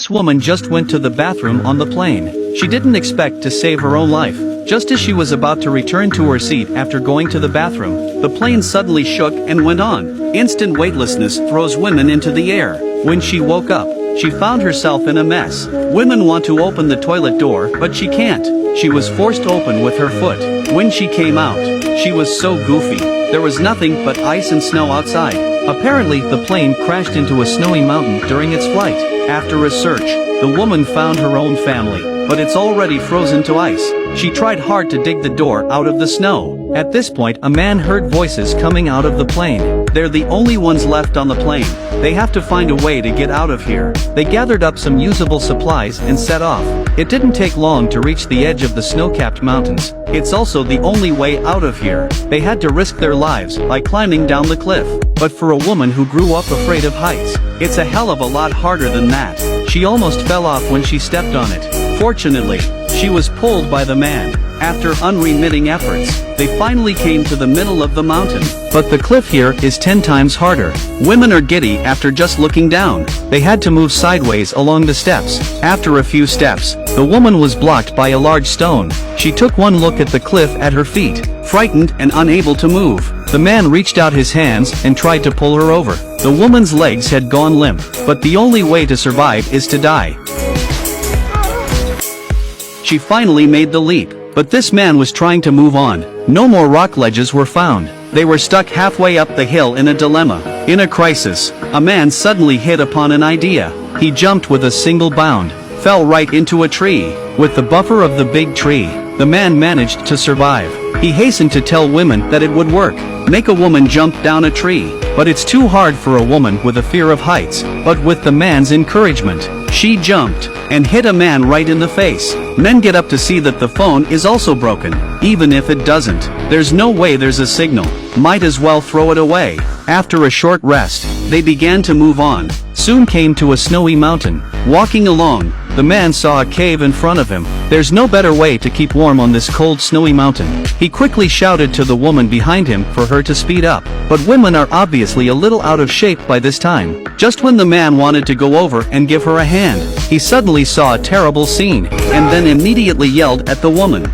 This woman just went to the bathroom on the plane. She didn't expect to save her own life. Just as she was about to return to her seat after going to the bathroom, the plane suddenly shook and went on. Instant weightlessness throws women into the air. When she woke up, she found herself in a mess. Women want to open the toilet door, but she can't. She was forced open with her foot. When she came out, she was so goofy. There was nothing but ice and snow outside. Apparently, the plane crashed into a snowy mountain during its flight. After a search, the woman found her own family, but it's already frozen to ice. She tried hard to dig the door out of the snow. At this point, a man heard voices coming out of the plane. They're the only ones left on the plane. They have to find a way to get out of here. They gathered up some usable supplies and set off. It didn't take long to reach the edge of the snow-capped mountains. It's also the only way out of here. They had to risk their lives by climbing down the cliff. But for a woman who grew up afraid of heights, it's a hell of a lot harder than that. She almost fell off when she stepped on it. Fortunately, she was pulled by the man. After unremitting efforts, they finally came to the middle of the mountain. But the cliff here is 10 times harder. Women are giddy after just looking down. They had to move sideways along the steps. After a few steps, the woman was blocked by a large stone. She took one look at the cliff at her feet, frightened and unable to move. The man reached out his hands and tried to pull her over. The woman's legs had gone limp, but the only way to survive is to die. She finally made the leap. But this man was trying to move on. No more rock ledges were found. They were stuck halfway up the hill in a dilemma. In a crisis, a man suddenly hit upon an idea. He jumped with a single bound, fell right into a tree. With the buffer of the big tree, the man managed to survive. He hastened to tell women that it would work. Make a woman jump down a tree. But it's too hard for a woman with a fear of heights. But with the man's encouragement, she jumped and hit a man right in the face. Men get up to see that the phone is also broken. Even if it doesn't, there's no way there's a signal. Might as well throw it away. After a short rest, they began to move on. Soon came to a snowy mountain. Walking along, the man saw a cave in front of him. There's no better way to keep warm on this cold snowy mountain. He quickly shouted to the woman behind him for her to speed up. But women are obviously a little out of shape by this time. Just when the man wanted to go over and give her a hand, he suddenly saw a terrible scene, and then immediately yelled at the woman.